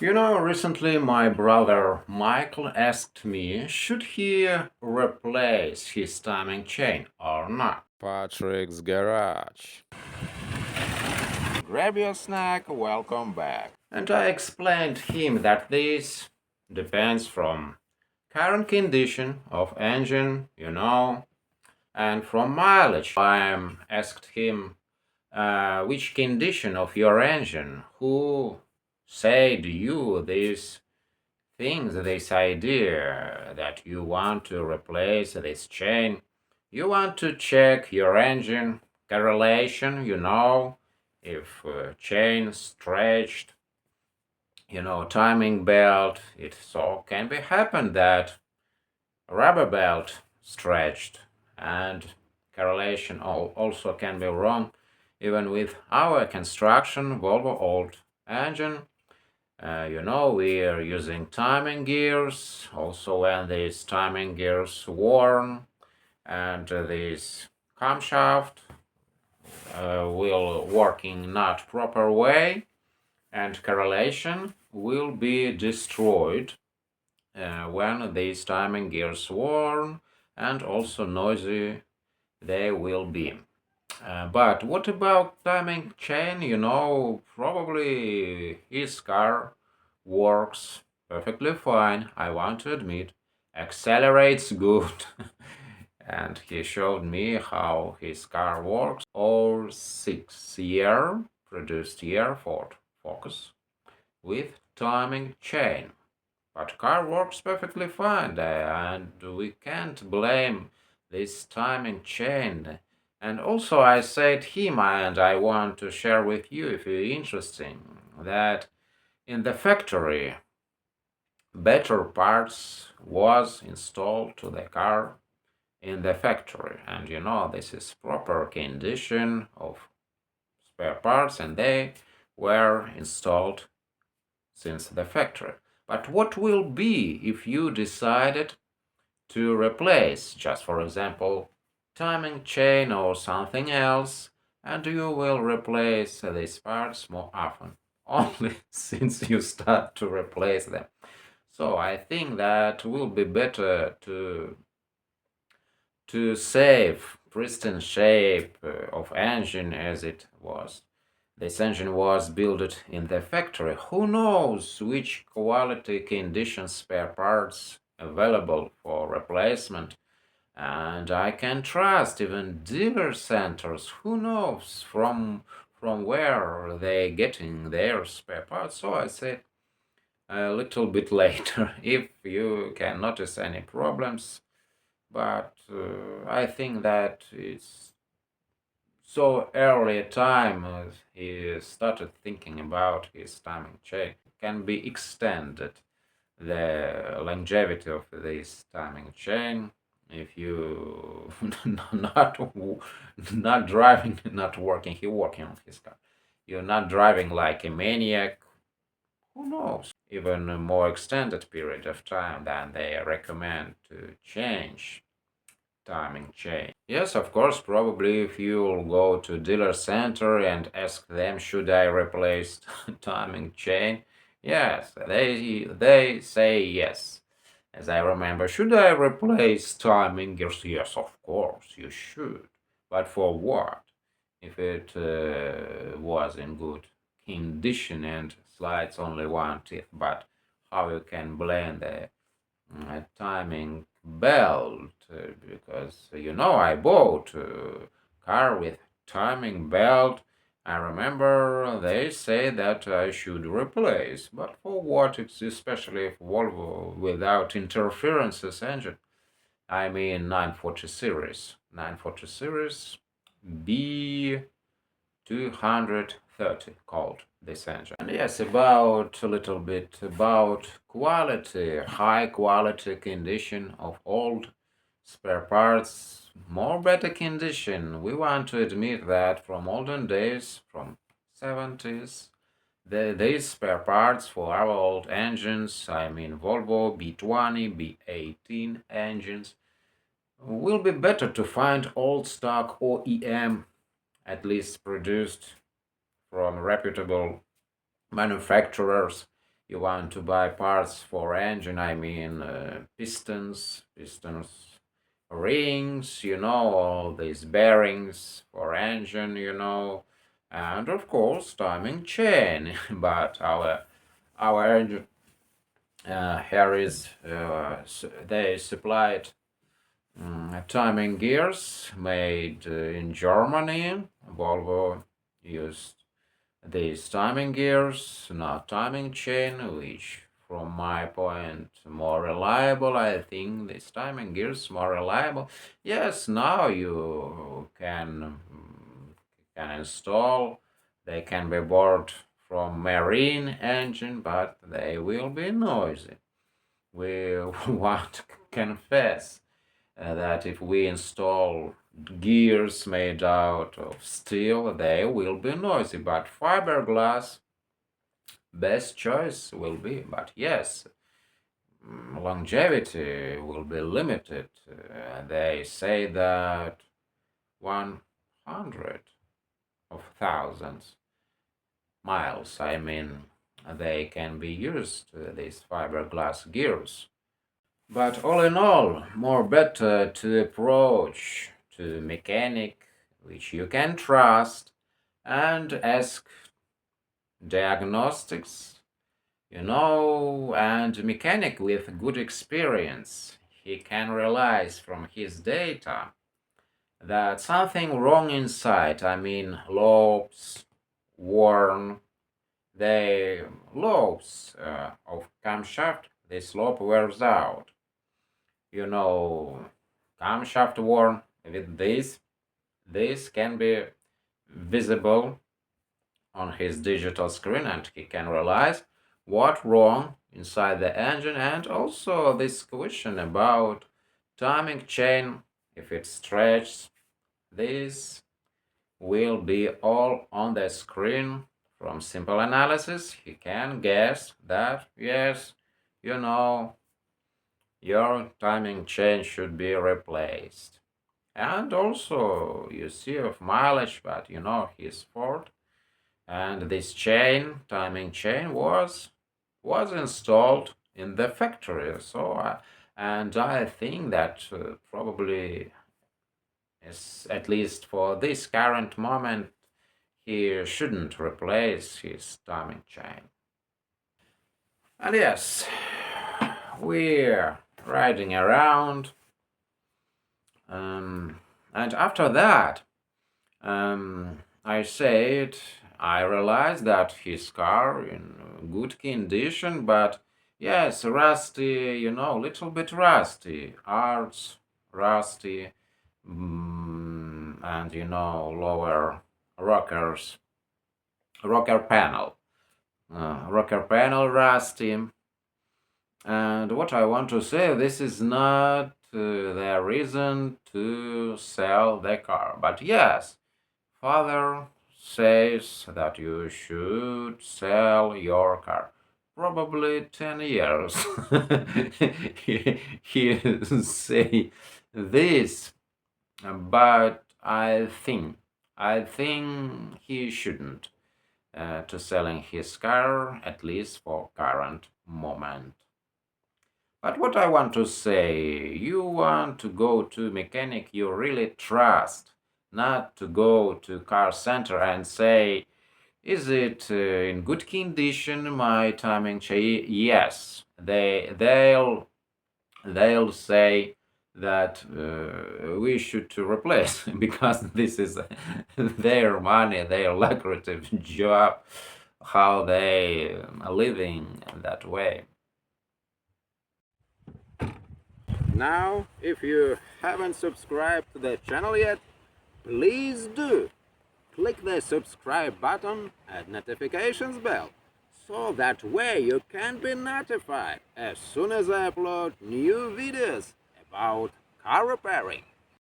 Recently my brother Michael asked me should he replace his timing chain or not. Patrick's Garage. Grab your snack, welcome back. And I explained him that this depends from current condition of engine, and from mileage. I asked him which condition of your engine, who said you this things, this idea that you want to replace this chain. You want to check your engine correlation, if chain stretched, timing belt. It so can be happen that rubber belt stretched and correlation also can be wrong even with our construction Volvo old engine. We are using timing gears. Also, when these timing gears worn and this camshaft will working not proper way, and correlation will be destroyed when these timing gears worn, and also noisy they will be. But what about timing chain? Probably his car works perfectly fine, I want to admit, accelerates good. And he showed me how his car works. All 6 year produced year Ford Focus with timing chain. But car works perfectly fine, and we can't blame this timing chain. And also, I said him, and I want to share with you if you're interesting, that in the factory, better parts was installed to the car in the factory, and this is proper condition of spare parts, and they were installed since the factory. But what will be if you decided to replace, just for example, timing chain or something else, and you will replace these parts more often, only since you start to replace them. So I think that will be better to save pristine shape of engine as it was. This engine was built in the factory. Who knows which quality condition spare parts available for replacement? And I can trust even dealer centers. Who knows from where they getting their spare parts? So I said a little bit later if you can notice any problems. But I think that it's so early a time he started thinking about his timing chain can be extended the longevity of this timing chain if you not driving, not working. He working on his car. You're not driving like a maniac. Who knows? Even a more extended period of time than they recommend to change timing chain. Yes, of course, probably if you'll go to dealer center and ask them, should I replace timing chain? Yes, they say yes. As I remember, should I replace timing gears? Yes, of course, you should. But for what? If it was in good condition and slides only one teeth, but how you can blame the timing belt because I bought a car with timing belt. I remember they say that I should replace, but for what? It's especially if Volvo without interferences engine. I mean 940 series B 230 called this engine. And yes, about a little bit about quality, high quality condition of old spare parts, more better condition. We want to admit that from olden days, from 70s, these spare parts for our old engines, I mean Volvo B20, B18 engines, will be better to find old stock OEM, at least produced from reputable manufacturers you want to buy parts for engine, pistons, rings, all these bearings for engine, and of course timing chain. But our engine here is they supplied timing gears made in Germany. Volvo used these timing gears, not timing chain, which from my point more reliable. I think this timing gears more reliable. Yes, now you can install. They can be bought from marine engine, but they will be noisy. We want to confess that if we install gears made out of steel, they will be noisy, but fiberglass best choice will be. But yes, longevity will be limited. They say that 100 of thousands miles, they can be used, these fiberglass gears. But all in all, more better to approach to mechanic which you can trust and ask diagnostics, and mechanic with good experience. He can realize from his data that something wrong inside, lobes worn, the lobes of camshaft, this lobe wears out. Camshaft worn with this can be visible on his digital screen, and he can realize what wrong inside the engine. And also this question about timing chain, if it stretches, this will be all on the screen. From simple analysis he can guess that yes, your timing chain should be replaced. And also you see of mileage, but his Ford, and this timing chain was installed in the factory. And I think that probably is, at least for this current moment, he shouldn't replace his timing chain. And yes, we're riding around, and after that, I realized that his car in good condition, but yes, rusty, little bit rusty, arts rusty, and lower rocker panel rusty. And what I want to say, this is not the reason to sell the car, but yes, father says that you should sell your car. Probably 10 years. he say this, but I think he shouldn't to selling his car, at least for current moment. But what I want to say, you want to go to mechanic you really trust, not to go to car center and say, is it in good condition, my timing chain? Yes, they'll say that we should to replace because this is their money, their lucrative job, how they are living that way. Now, if you haven't subscribed to the channel yet, please do. Click the subscribe button and notifications bell, so that way you can be notified as soon as I upload new videos about car repairing.